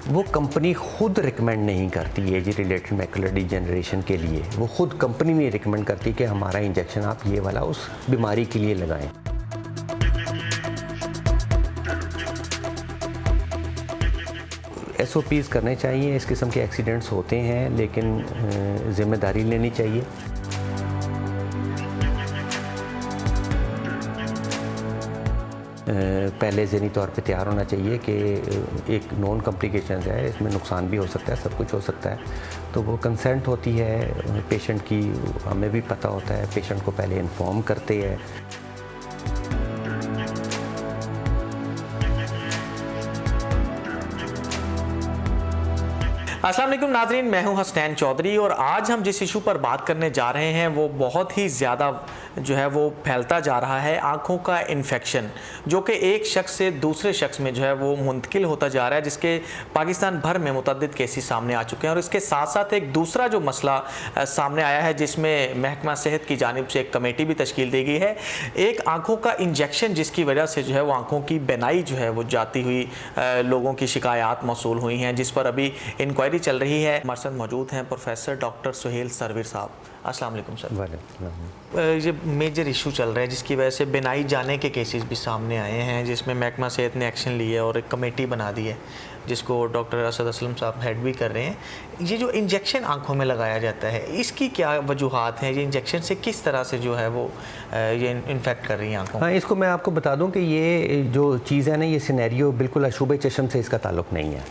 वो कंपनी खुद रिकमेंड नहीं करती एज रिलेटेड मैकुलर डिजेनरेशन के लिए। वो खुद कंपनी नहीं रिकमेंड करती कि हमारा इंजेक्शन आप ये वाला उस बीमारी के लिए लगाएं। SOPs करने चाहिए। इस किस्म के एक्सीडेंट्स होते हैं, लेकिन ज़िम्मेदारी लेनी चाहिए। पहले ज़हनी तौर पे तैयार होना चाहिए कि एक नॉन कॉम्प्लिकेशंस है, इसमें नुकसान भी हो सकता है, सब कुछ हो सकता है। तो वो कंसेंट होती है पेशेंट की, हमें भी पता होता है, पेशेंट को पहले इन्फॉर्म करते हैं। अस्सलाम वालेकुम नाज़रीन, मैं हूं हसनैन चौधरी और आज हम जिस इशू पर बात करने जा रहे हैं वो बहुत ही ज़्यादा जो है वो फैलता जा रहा है। आँखों का इन्फेक्शन जो कि एक शख्स से दूसरे शख्स में जो है वो मुंतकिल होता जा रहा है, जिसके पाकिस्तान भर में मुतअद्दिद केसेस सामने आ चुके हैं। और इसके साथ साथ एक दूसरा जो मसला सामने आया है, जिसमें महकमा सेहत की जानिब से एक कमेटी भी तश्कील दी गई है। एक आँखों का इंजेक्शन जिसकी वजह से जो है वो आँखों की बेनाई जो है वो जाती हुई लोगों की शिकायत मौसूल हुई हैं, जिस पर अभी इंक्वायरी चल रही है। हमारे साथ मौजूद हैं प्रोफेसर डॉक्टर सुहेल सरवीर साहब। अस्सलाम वालेकुम सर। वालेकुम। ये मेजर इशू चल रहा है जिसकी वजह से बेनाई जाने के केसेस भी सामने आए हैं, जिसमें महकमा सेहत ने एक्शन लिया है और एक कमेटी बना दी है जिसको डॉक्टर असद असलम साहब हेड भी कर रहे हैं। ये जो इंजेक्शन आंखों में लगाया जाता है, इसकी क्या वजूहात हैं? ये इंजेक्शन से किस तरह से जो है वो ये इन्फेक्ट कर रही है आंखों? हाँ, इसको मैं आपको बता दूं कि ये जो चीज़ है ना, ये सिनेरियो बिल्कुल अशूबे चश्म से इसका ताल्लुक़ नहीं है।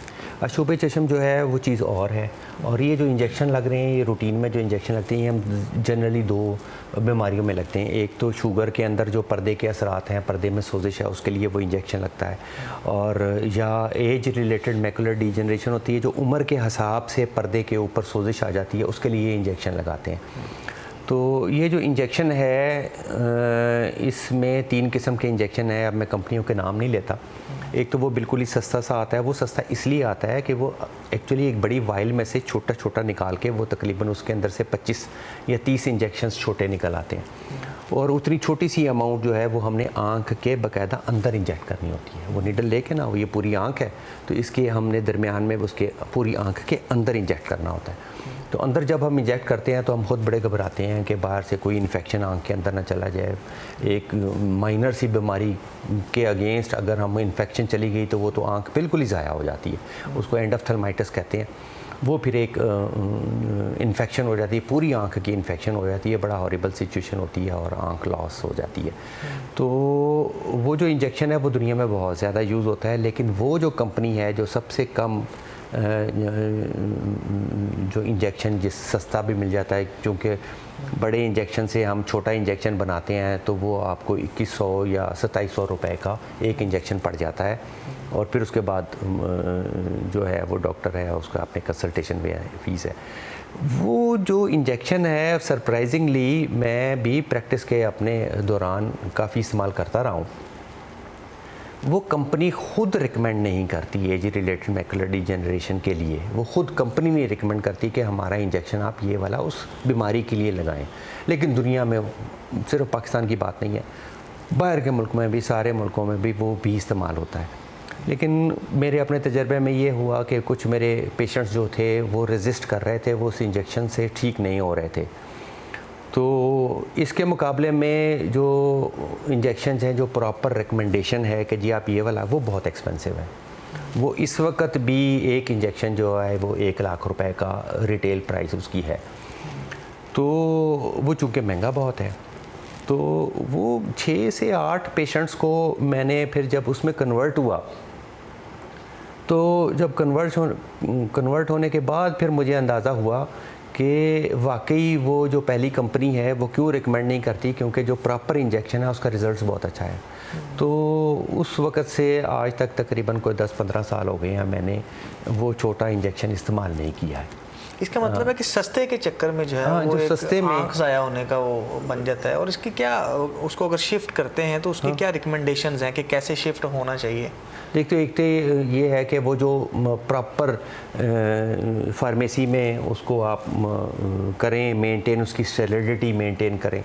अशूबे चश्म जो है वो चीज़ और है, और ये जो इंजेक्शन लग रहे हैं, ये रूटीन में जो इंजेक्शन लगते हैं, ये हम जनरली दो बीमारियों में लगते हैं। एक तो शुगर के अंदर जो पर्दे के असरात हैं, पर्दे में सोजिश है, उसके लिए वो इंजेक्शन लगता है। और या एज रिलेटेड मैकुलर डिजेनरेशन होती है, जो उम्र के हिसाब से पर्दे के ऊपर सोजिश आ जाती है, उसके लिए इंजेक्शन लगाते हैं। तो ये जो इंजेक्शन है, इसमें 3 किस्म के इंजेक्शन है। अब मैं कंपनियों के नाम नहीं लेता। एक तो वो बिल्कुल ही सस्ता सा आता है। वो सस्ता इसलिए आता है कि वो एक्चुअली एक बड़ी वाइल में से छोटा छोटा निकाल के वो तकरीबन उसके अंदर से 25 या 30 इंजेक्शंस छोटे निकल आते हैं, और उतनी छोटी सी अमाउंट जो है वो हमने आँख के बाकायदा अंदर इंजेक्ट करनी होती है। वो निडल लेके ना, वो ये पूरी आँख है तो इसके हमने दरमियान में उसके पूरी आँख के अंदर इंजेक्ट करना होता है। तो अंदर जब हम इंजेक्ट करते हैं तो हम खुद बड़े घबराते हैं कि बाहर से कोई इन्फेक्शन आँख के अंदर ना चला जाए। एक माइनर सी बीमारी के अगेंस्ट अगर हम इन्फेक्शन चली गई तो वो तो आँख बिल्कुल ही ज़ाया हो जाती है। उसको एंडोफ्थल्माइटिस कहते हैं। वो फिर एक इन्फेक्शन हो जाती है, पूरी आँख की इन्फेक्शन हो जाती है, बड़ा हॉरिबल सिचुएशन होती है और आँख लॉस हो जाती है। तो वो जो इंजेक्शन है वो दुनिया में बहुत ज़्यादा यूज़ होता है, लेकिन वो जो कंपनी है जो सबसे कम जो इंजेक्शन जिस सस्ता भी मिल जाता है, क्योंकि बड़े इंजेक्शन से हम छोटा इंजेक्शन बनाते हैं तो वो आपको 2100 या 2700 रुपए का एक इंजेक्शन पड़ जाता है। और फिर उसके बाद जो है वो डॉक्टर है, उसका अपने कंसल्टेशन में फ़ीस है। वो जो इंजेक्शन है, सरप्राइजिंगली मैं भी प्रैक्टिस के अपने दौरान काफ़ी इस्तेमाल करता रहा हूँ। वो कंपनी खुद रिकमेंड नहीं करती एज रिलेटेड मैकुलर डिजेनरेशन के लिए। वो खुद कंपनी नहीं रिकमेंड करती कि हमारा इंजेक्शन आप ये वाला उस बीमारी के लिए लगाएं। लेकिन दुनिया में, सिर्फ पाकिस्तान की बात नहीं है, बाहर के मुल्क में भी, सारे मुल्कों में भी वो भी इस्तेमाल होता है। लेकिन मेरे अपने तजर्बे में ये हुआ कि कुछ मेरे पेशेंट्स जो थे वो रेजिस्ट कर रहे थे, वो उस इंजेक्शन से ठीक नहीं हो रहे थे। तो इसके मुकाबले में जो इंजेक्शन हैं, जो प्रॉपर रिकमेंडेशन है कि जी आप ये वाला, वो बहुत एक्सपेंसिव है। वो इस वक्त भी एक इंजेक्शन जो है वो 1 लाख रुपए का रिटेल प्राइस उसकी है। तो वो चूँकि महंगा बहुत है, तो वो 6 से 8 पेशेंट्स को मैंने फिर जब उसमें कन्वर्ट हुआ, तो जब कन्वर्ट होने के बाद फिर मुझे अंदाज़ा हुआ कि वाकई वो जो पहली कंपनी है वो क्यों रिकमेंड नहीं करती, क्योंकि जो प्रॉपर इंजेक्शन है उसका रिज़ल्ट बहुत अच्छा है। तो उस वक़्त से आज तक तकरीबन कोई 10-15 साल हो गए हैं मैंने वो छोटा इंजेक्शन इस्तेमाल नहीं किया है। इसका मतलब है कि सस्ते के चक्कर में जो है वो जो सस्ते में आँख ज़ाया होने का वो बन जाता है। और इसकी क्या, उसको अगर शिफ्ट करते हैं तो उसकी क्या रिकमेंडेशंस हैं कि कैसे शिफ्ट होना चाहिए? देखते एक तो ये है कि वो जो प्रॉपर फार्मेसी में उसको आप करें मेंटेन, उसकी सैलिडिटी मेंटेन करें।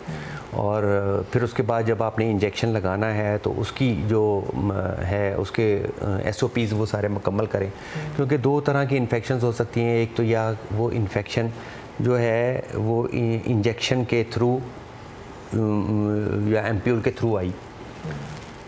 और फिर उसके बाद जब आपने इंजेक्शन लगाना है तो उसकी जो है उसके SOPs वो सारे मुकम्मल करें, क्योंकि दो तरह की इन्फेक्शंस हो सकती हैं। एक तो या वो इन्फेक्शन जो है वो इंजेक्शन के थ्रू या एम्प्यूल के थ्रू आई,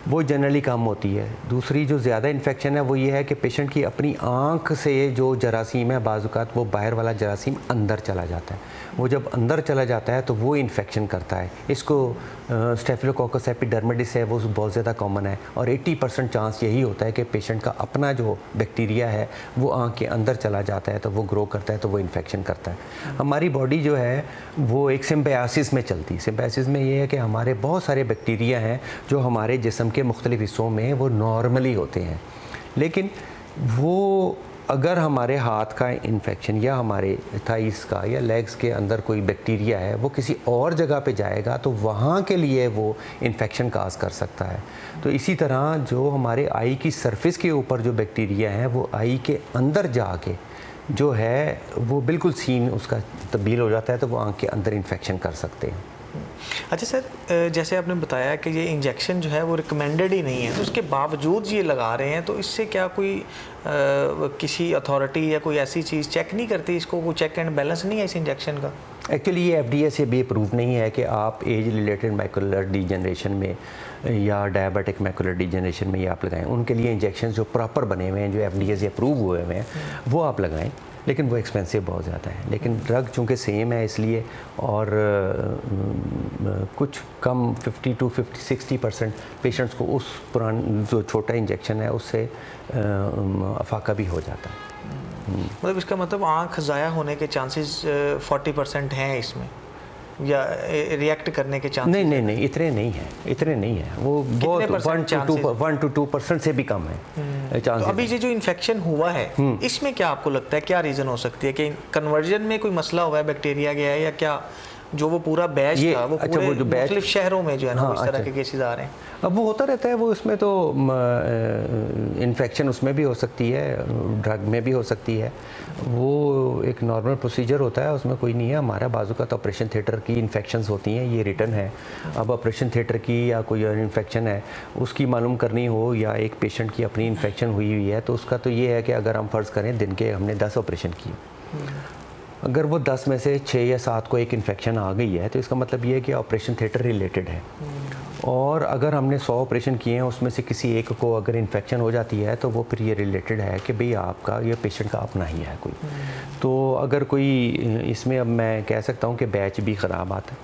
वो जनरली कम होती है। दूसरी जो ज़्यादा इन्फेक्शन है वो ये है कि पेशेंट की अपनी आँख से जो जरासीम है बाज़ औक़ात वो बाहर वाला जरासीम अंदर चला जाता है। वो जब अंदर चला जाता है तो वो इन्फेक्शन करता है। इसको स्टेफिलोकोकस एपिडर्मिडिस है वो बहुत ज़्यादा कॉमन है, और 80% चांस यही होता है कि पेशेंट का अपना जो बैक्टीरिया है वो आँख के अंदर चला जाता है, तो वो ग्रो करता है, तो वो इन्फेक्शन करता है। हमारी बॉडी जो है वो एक सिम्बायोसिस में चलती है। सिम्बायोसिस में ये है कि हमारे बहुत सारे बैक्टीरिया हैं जो हमारे जिस्म के मुख्तलिफ हिस्सों में वो नॉर्मली होते हैं, लेकिन वो अगर हमारे हाथ का इन्फेक्शन या हमारे थाइस का या लेग्स के अंदर कोई बैक्टीरिया है वो किसी और जगह पे जाएगा तो वहाँ के लिए वो इन्फेक्शन काज कर सकता है। तो इसी तरह जो हमारे आई की सरफेस के ऊपर जो बैक्टीरिया हैं वो आई के अंदर जाके जो है वो बिल्कुल सीन उसका तब्दील हो जाता है, तो वो आँख के अंदर इन्फेक्शन कर सकते हैं। अच्छा सर, जैसे आपने बताया कि ये इंजेक्शन जो है वो रिकमेंडेड ही नहीं है, तो उसके बावजूद ये लगा रहे हैं, तो इससे क्या कोई किसी अथॉरिटी या कोई ऐसी चीज़ चेक नहीं करती, इसको कोई चेक एंड बैलेंस नहीं है इस इंजेक्शन का? एक्चुअली ये FDA से भी अप्रूव नहीं है कि आप एज रिलेटेड मैकुलर डिजनरेशन में या डायबिटिक मैकुलर डिजनरेशन में ये आप लगाएं। उनके लिए इंजेक्शन जो प्रॉपर बने हुए हैं, जो FDA से अप्रूव हुए हुए हैं, वो आप लगाएं, लेकिन वो एक्सपेंसिव बहुत ज़्यादा है। लेकिन ड्रग चूँकि सेम है इसलिए, और कुछ कम 50 to 60% पेशेंट्स को उस पुरान जो छोटा इंजेक्शन है उससे अफाका भी हो जाता है। मतलब इसका मतलब आँख ज़ाया होने के चांसेस 40% हैं इसमें, या रिएक्ट करने के चांसेस? नहीं, इतने नहीं है, वो बहुत 1 to 2% से भी कम है चांसेस। तो अभी ये जो इन्फेक्शन हुआ है इसमें क्या आपको लगता है क्या रीज़न हो सकती है? कि कन्वर्जन में कोई मसला हुआ है, बैक्टीरिया गया है, या क्या जो वो पूरा बैच था वो पूरे मुख्तलिफ शहरों में जो है ना वो इस तरह के केसेस आ रहे हैं? अब वो होता रहता है, वो इसमें तो इन्फेक्शन उसमें भी हो सकती है, ड्रग में भी हो सकती है, वो एक नॉर्मल प्रोसीजर होता है, उसमें कोई नहीं है। हमारा बाजू का तो ऑपरेशन थिएटर की इन्फेक्शंस होती हैं, ये रिटर्न है। अब ऑपरेशन थिएटर की या कोई और इन्फेक्शन है उसकी मालूम करनी हो, या एक पेशेंट की अपनी इन्फेक्शन हुई है, तो उसका तो ये है कि अगर हम फ़र्ज़ करें दिन के हमने 10 ऑपरेशन किए, अगर वो 10 में से 6 या 7 को एक इन्फेक्शन आ गई है तो इसका मतलब ये है कि ऑपरेशन थिएटर रिलेटेड है। और अगर हमने 100 ऑपरेशन किए हैं उसमें से किसी एक को अगर इन्फेक्शन हो जाती है तो वो फिर ये रिलेटेड है कि भाई आपका ये पेशेंट का अपना ही है कोई। तो अगर कोई इसमें, अब मैं कह सकता हूँ कि बैच भी ख़राब आता है।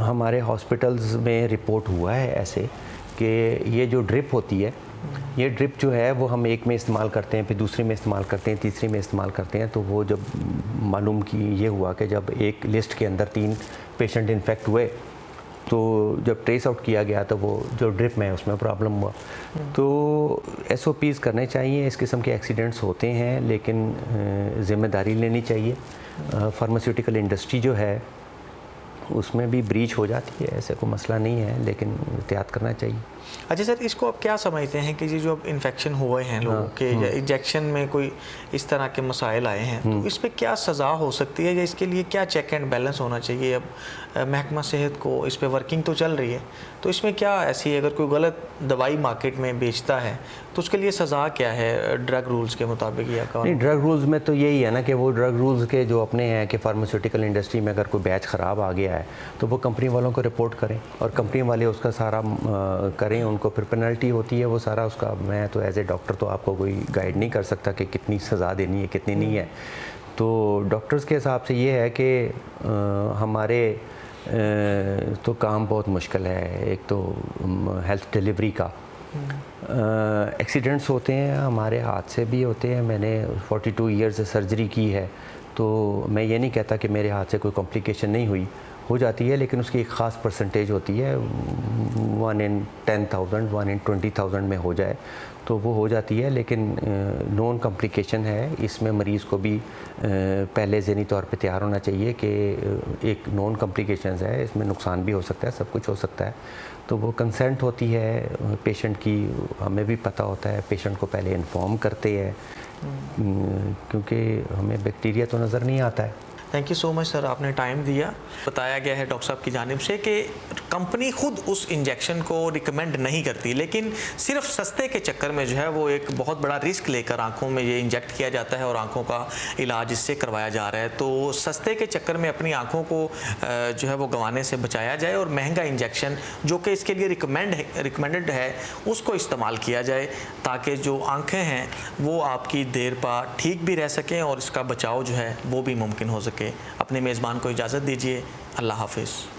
हमारे हॉस्पिटल्स में रिपोर्ट हुआ है ऐसे कि ये जो ड्रिप होती है, ये ड्रिप जो है वो हम एक में इस्तेमाल करते हैं, फिर दूसरे में इस्तेमाल करते हैं, तीसरी में इस्तेमाल करते हैं। तो वो जब मालूम की ये हुआ कि जब एक लिस्ट के अंदर 3 पेशेंट इन्फेक्ट हुए, तो जब ट्रेस आउट किया गया तो वो जो ड्रिप में उसमें प्रॉब्लम हुआ। तो SOPs करने चाहिए, इस किस्म के एक्सीडेंट्स होते हैं, लेकिन ज़िम्मेदारी लेनी चाहिए। फार्मास्यूटिकल इंडस्ट्री जो है उसमें भी ब्रीच हो जाती है, ऐसे कोई मसला नहीं है, लेकिन एहतियात करना चाहिए। अच्छा सर, इसको आप क्या समझते हैं कि ये जो अब इन्फेक्शन हुए हैं लोगों के, या इंजेक्शन में कोई इस तरह के मसाइल आए हैं, तो इस पर क्या सज़ा हो सकती है, या इसके लिए क्या चेक एंड बैलेंस होना चाहिए? अब महकमा सेहत को इस पर वर्किंग तो चल रही है, तो इसमें क्या ऐसी, अगर कोई गलत दवाई मार्केट में बेचता है तो उसके लिए सज़ा क्या है ड्रग रूल्स के मुताबिक? या नहीं, ड्रग रूल्स में तो यही है ना कि वो ड्रग रूल्स के जो अपने हैं कि फार्मास्यूटिकल इंडस्ट्री में अगर कोई बैच ख़राब आ गया है तो वो कंपनी वालों को रिपोर्ट करें, और कंपनी वाले उसका सारा करें, उनको फिर पेनल्टी होती है वो सारा उसका। मैं तो एज ए डॉक्टर तो आपको कोई गाइड नहीं कर सकता कि कितनी सज़ा देनी है कितनी नहीं है। तो डॉक्टर्स के हिसाब से ये है कि हमारे तो काम बहुत मुश्किल है। एक तो हेल्थ डिलीवरी का एक्सीडेंट्स होते हैं, हमारे हाथ से भी होते हैं। मैंने 42 ईयर्स सर्जरी की है, तो मैं ये नहीं कहता कि मेरे हाथ से कोई कॉम्प्लिकेशन नहीं हुई, हो जाती है, लेकिन उसकी एक ख़ास परसेंटेज होती है, 1 in 10,000 1 in 20,000 में हो जाए तो वो हो जाती है। लेकिन नॉन कॉम्प्लिकेशन है, इसमें मरीज़ को भी पहले ज़हनी तौर पे तैयार होना चाहिए कि एक नॉन कॉम्प्लिकेशंस है, इसमें नुकसान भी हो सकता है, सब कुछ हो सकता है। तो वो कंसेंट होती है पेशेंट की, हमें भी पता होता है, पेशेंट को पहले इन्फॉर्म करते हैं, क्योंकि हमें बैक्टीरिया तो नज़र नहीं आता है। Thank you so much sir, आपने टाइम दिया। बताया गया है डॉक्टर साहब की जानिब से कि कंपनी खुद उस इंजेक्शन को रिकमेंड नहीं करती, लेकिन सिर्फ सस्ते के चक्कर में जो है वो एक बहुत बड़ा रिस्क लेकर आंखों में ये इंजेक्ट किया जाता है और आंखों का इलाज इससे करवाया जा रहा है। तो सस्ते के चक्कर में अपनी आंखों को जो है वो गंवाने से बचाया जाए और महंगा इंजेक्शन जो कि इसके लिए रिकमेंडेड है उसको इस्तेमाल किया जाए, ताकि जो आंखें हैं वो आपकी देर पा ठीक भी रह सकें और इसका बचाव जो है वो भी मुमकिन हो सके। अपने मेज़बान को इजाज़त दीजिए। अल्लाह हाफिज़।